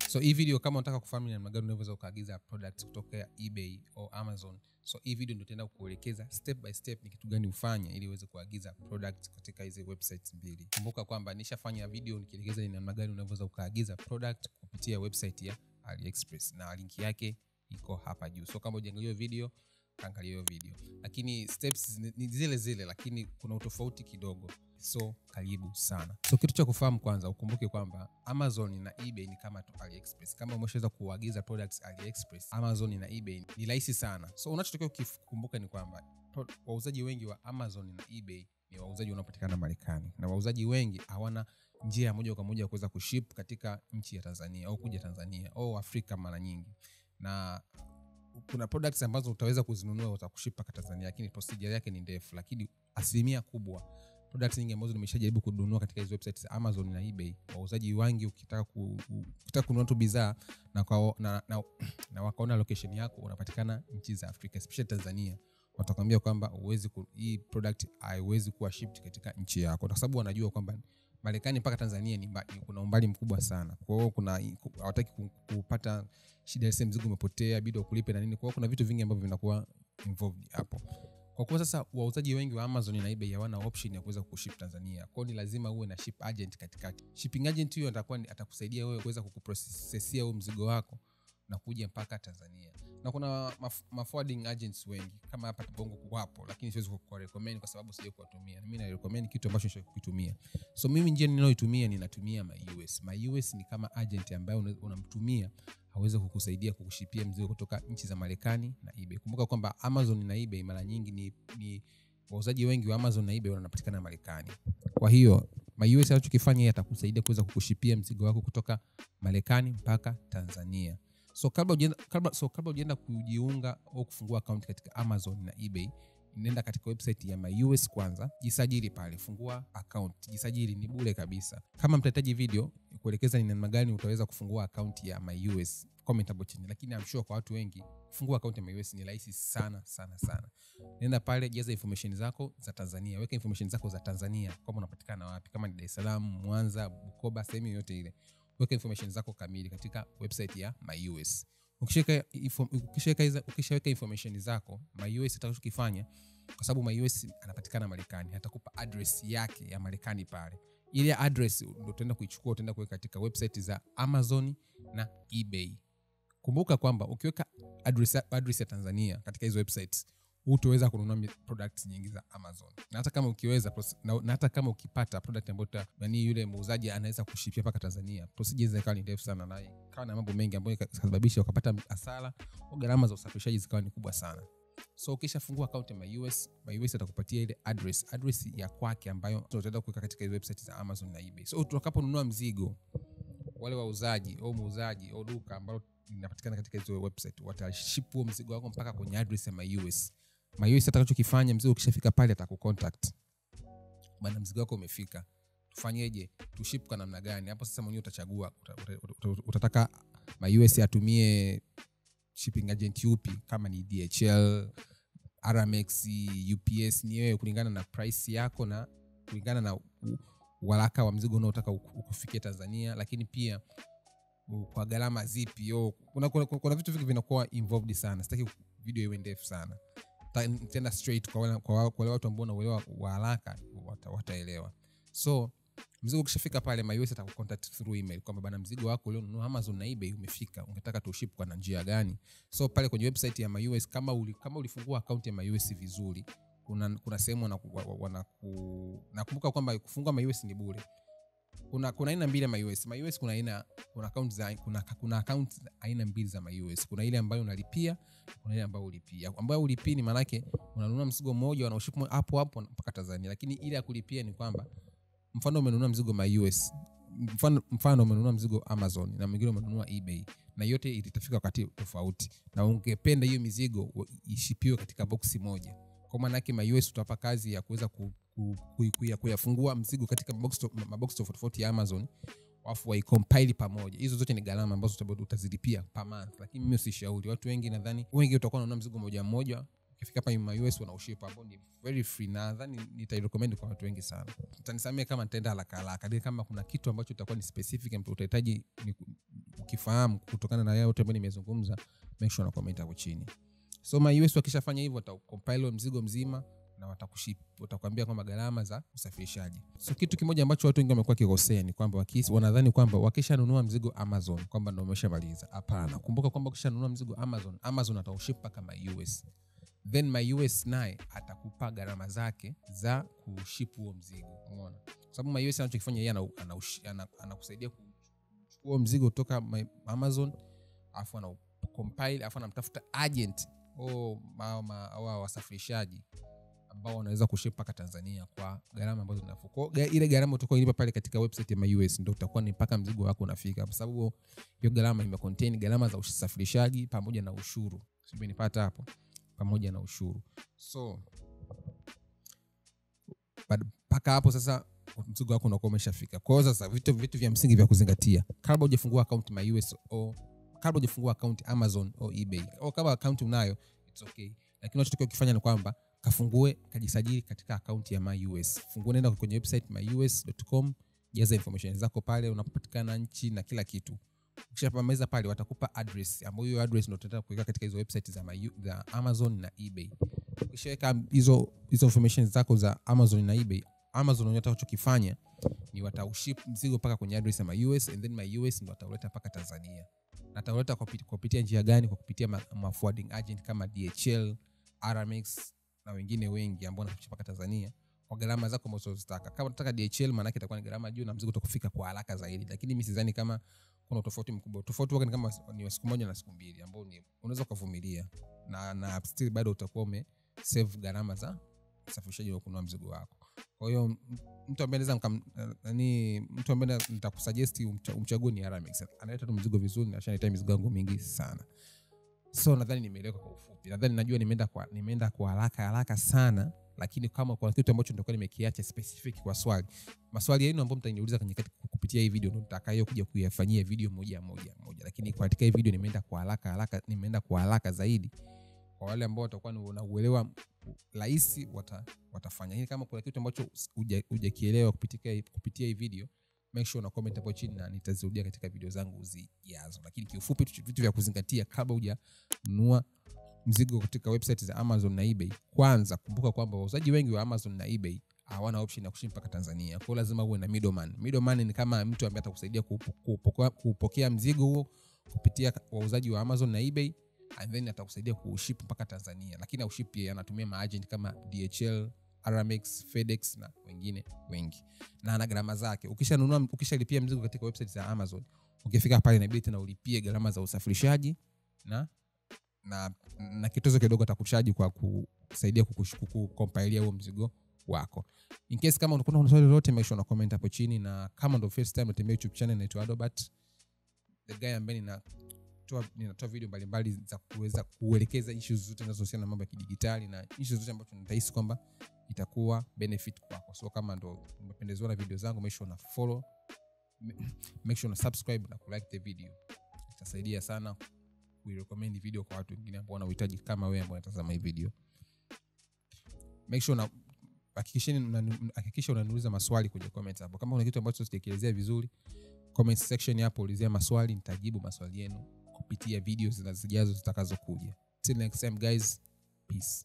So hii video kama unataka kufahamu ni namna gani unaweza ukaagiza products kutoka eBay au Amazon, so hii video ndio itaenda kukuelekeza step by step ni kitu gani ufanye ili uweze kuagiza products katika hizo websites mbili. Kumbuka kwamba nishafanya video nikielekeza ni namna gani unaweza ukaagiza product kupitia website ya AliExpress na link yake iko hapa juu. So kama hujaangalia video, angalia hiyo video. Lakini steps ni zile zile lakini kuna utofauti kidogo. So karibu sana. So kitu cha kufahamu kwanza, ukumbuke kwamba Amazon na eBay ni kama tu AliExpress. Kama umeshaweza kuagiza products AliExpress, Amazon na eBay ni rahisi sana. So unachotakiwa kukumbuka ni kwamba wauzaji wengi wa Amazon na eBay ni wauzaji wanaopatikana Marekani, na wauzaji wengi hawana njia moja kwa moja kuweza kuship katika nchi ya Tanzania au kuja Tanzania au Afrika mara nyingi. Na kuna products ambazo utaweza kuzinunua utakuship mpaka Tanzania, lakini procedure yake ni ndefu. Lakini asilimia kubwa products nyingi ambazo nimeshajaribu kununua katika hizo websites Amazon na eBay, wauzaji wengi ukitaka kununua tu bidhaa na wakaona location yako unapatikana nchi za Afrika, especially Tanzania, watakwambia kwamba hii product haiwezi kuwa shipped katika nchi yako, kwa sababu wanajua kwamba Marekani mpaka Tanzania kuna umbali mkubwa sana. Kwa hiyo hawataki kupata shida ya mzigo umepotea, bidii kulipe na nini. Kwa hiyo kuna vitu vingi ambavyo vinakuwa involved hapo. Kwa kuwa sasa wauzaji wengi wa Amazon na eBay hawana option ya kuweza kuship Tanzania. Kwa hiyo ni lazima uwe na ship agent katikati. Shipping agent huyo atakusaidia wewe kuweza kukuprocessia huo mzigo wako na kuja mpaka Tanzania. Na kuna forwarding agents wengi kama hapa Bongo kuwapo, lakini siwezi kurecommend kwa sababu sije kuwatumia. Mimi na recommend kitu ambacho nishakitumia. So mimi njia ninayoitumia ninatumia MyUS. MyUS ni kama agent ambaye unamtumia aweze kukusaidia kukushipia mzigo kutoka nchi za Marekani na eBay. Kumbuka kwamba Amazon na eBay mara nyingi ni wauzaji wengi wa Amazon na eBay wanapatikana Marekani. Kwa hiyo MyUS anachokifanya yeye atakusaidia kuweza kukushipia mzigo wako kutoka Marekani mpaka Tanzania. So kabla hujaenda kujiunga au kufungua account katika Amazon na eBay, nenda katika website ya MyUS kwanza, jisajili pale, fungua account, jisajili, ni bure kabisa. Kama mtahitaji video kuelekeza ni namna gani utaweza kufungua account ya MyUS, comment hapo chini. Lakini I'm sure kwa watu wengi kufungua account ya MyUS ni rahisi sana sana sana. Nenda pale, jaza information zako za Tanzania, weka information zako za Tanzania, kama unapatikana wapi, kama ni Dar es Salaam, Mwanza, Bukoba, sehemu yote ile. Weka information zako kamili katika website ya MyUS. Ukishaweka information zako, MyUS itakachokifanya, kwa sababu MyUS anapatikana Marekani, atakupa address yake ya Marekani pale. Ile address ndio utaenda kuichukua, utaenda kuweka katika website za Amazon na eBay. Kumbuka kwamba ukiweka address ya Tanzania katika hizo websites, utaweza kununua products nyingi za Amazon. Na hata kama ukipata product ambayo yule muuzaji anaweza kushipia mpaka Tanzania, procedure zikawa ni ndefu sana na ikawa na mambo mengi ambayo yakasababisha ukapata hasara au gharama za usafirishaji zikawa ni kubwa sana. So ukishafungua account ya MyUS atakupatia ile address ya kwake ambayo utaenda kuweka katika hizo websites za Amazon na eBay. So utakaponunua mzigo, wale wauzaji au muuzaji au duka ambalo linapatikana katika hizo website wataship huo mzigo wako mpaka kwenye address ya MyUS. MyUS atakachokifanya, mzigo ukishafika pale atakucontact. Bana, mzigo wako umefika, tufanyeje, tuship kwa namna gani? Hapo sasa mwenyewe utachagua utataka MyUS atumie shipping agent yupi, kama ni DHL, Aramex, UPS, ni wewe kulingana na price yako na kulingana na waraka wa mzigo unaotaka ukufikie Tanzania. Lakini pia kwa gharama zipi. Kuna vitu vingi vinakuwa involved sana. Sitaki video iwe ndefu sana. Tenda straight kwa wale watu ambao wanaelewa wa haraka wataelewa. So mzigo ukishafika pale, MyUS atakucontact through email kwamba bana, mzigo wako leo ununua Amazon na eBay umefika, ungetaka tuship kwa njia gani? So pale kwenye website ya MyUS, kama ulifungua account ya MyUS vizuri, kuna sehemu nakumbuka kwamba kufungua MyUS ni bure. Kuna aina mbili ya MyUS. MyUS kuna account aina mbili za MyUS. Kuna ile ambayo unalipia, kuna ile ambayo ulipia. Ambayo ulipia ni maana yake unanunua mzigo mmoja wanaoship hapo mpaka Tanzania. Lakini ile ya kulipia ni kwamba mfano umenunua mzigo MyUS, mfano umenunua mzigo Amazon na mwingine umenunua eBay, na yote itafika wakati tofauti, na ungependa hiyo mizigo ishipiwe katika boxi moja. Kwa maana yake MyUS utapa kazi ya kuweza kuyafungua mzigo katika mabox tofauti ya Amazon, afu waicompile pamoja. Hizo zote ni gharama ambazo utazilipia per month. Lakini mimi usishauri watu wengi, nadhani wengi utakuwa unanunua mzigo mmoja ukifika hapa My US wana uship ambao ni very free, na nadhani nitairecommend kwa watu wengi sana. Utanisamea kama nitaenda haraka, kama kuna kitu ambacho itakuwa ni specific mtu utahitaji ukifahamu kutokana na yote ambayo nimezungumza, make sure na comment hapo chini. So My US wakishafanya hivyo watacompile mzigo mzima na watakwambia kwamba gharama za usafirishaji. So kitu kimoja ambacho watu wengi wamekuwa kikosea ni kwamba wanadhani kwamba wakishanunua mzigo Amazon kwamba ndio umeshamaliza. Hapana, kumbuka kwamba ukishanunua mzigo Amazon atauship mpaka My US. Then My US naye atakupa gharama zake za kuship huo mzigo. Umeona? Kwa sababu My US anachokifanya yeye anakusaidia kuchukua mzigo kutoka Amazon, afu anacompile, afu anamtafuta agent au wasafirishaji ambao wanaweza kuship mpaka Tanzania kwa gharama ambazo zinafuu. Kwa ile gharama utakoilipa pale katika website ya My US ndio utakuwa ni mpaka mzigo wako unafika, kwa sababu hiyo gharama imecontain gharama za usafirishaji pamoja na ushuru. Sio nipata hapo, pamoja na ushuru. So mpaka hapo sasa mzigo wako unakuwa umeshafika. Kwa hiyo sasa vitu vya msingi vya kuzingatia kabla hujafungua account My US au kabla hujafungua account Amazon au eBay, au kama account unayo it's okay, lakini unachotakiwa kufanya ni kwamba kajisajili katika account ya My US. Nenda kwenye website myus.com, jaza information zako pale, unapopatikana nchi na kila kitu. Ukishapamaliza pale watakupa address, ambayo hiyo address ndio utataka kuweka katika hizo website za Amazon na eBay. Ukishaweka hizo information zako za Amazon na eBay, Amazon wanachokifanya ni watauship mzigo mpaka kwenye address ya My US, and then My US ndio wataleta mpaka Tanzania. Na ataleta kupitia njia gani? Kwa kupitia forwarding agent kama DHL, Aramex na wengine wengi ambao wanakuja mpaka Tanzania kwa gharama zako ambazo unazotaka. Kama unataka DHL, maana yake itakuwa ni gharama juu na mzigo utakufika kwa haraka zaidi, lakini mimi sidhani kama kuna tofauti mkubwa. Tofauti wake ni kama ni siku moja na siku mbili, ambao ni unaweza kuvumilia na still bado utakuwa save gharama za usafirishaji wa kununua mzigo wako. Kwa hiyo mtu ambaye nitakusuggest umchague ni Aramex. Analeta tu mzigo vizuri na ashanileta mizigo yangu mingi sana. So nadhani nimeeleweka kwa ufupi. Nadhani najua nimeenda kwa haraka sana, lakini kama kwa kitu ambacho nitakuwa nimekiacha specific kwa maswali yenu ambayo mtaniuliza kupitia hii video, ndio nitakayo kuja kuyafanyia video moja, lakini katika hii video nimeenda kwa haraka zaidi. Kwa wale ambao watakuwa na uelewa rahisi watafanya. Hii kama kuna kitu ambacho hujakielewa kupitia hii video, make sure na comment hapo chini na nitazirudia katika video zangu zijazo. Lakini kiufupi vitu vya kuzingatia kabla hujanunua mzigo katika website za Amazon na eBay. Kwanza kumbuka kwamba wauzaji wengi wa Amazon na eBay hawana option ya kuship mpaka Tanzania. Kwa hiyo lazima uwe na middleman. Middleman ni kama mtu ambaye atakusaidia kupokea mzigo huo kupitia wauzaji wa Amazon na eBay, and then atakusaidia kuship mpaka Tanzania. Lakini uship pia anatumia maagent kama DHL, Aramex, FedEx na wengine wengi. Na ana gharama zake. Ukishalipia mzigo katika website za Amazon, ukifika pale inabidi tena ulipie gharama za usafirishaji na kitozo kidogo atakuchaji kwa kusaidia kucompile huo mzigo wako. In case kama unakuwa na swali lolote, make sure na comment hapo chini, na kama ndio first time unatembea YouTube channel inaitwa Adobat, the guy ambaye ninatoa video mbalimbali za kuweza kuelekeza issues zote zinazohusiana na mambo ya kidigitali na issues zote ambazo nitahisi kwamba itakuwa benefit kwako. So kama ndio umependezwa na video zangu, make sure na follow, make sure na subscribe na kulike the video. Itasaidia sana kuirecommend video kwa watu wengine ambao wanahitaji kama wewe ambao unatazama hii video. Make sure na hakikisha unaniuliza maswali kwenye comments hapo. Kama kuna kitu ambacho sijakielezea vizuri, comment section hapo ulizia maswali, nitajibu maswali yenu kupitia video zinazojazo zitakazokuja. Till next time guys, peace.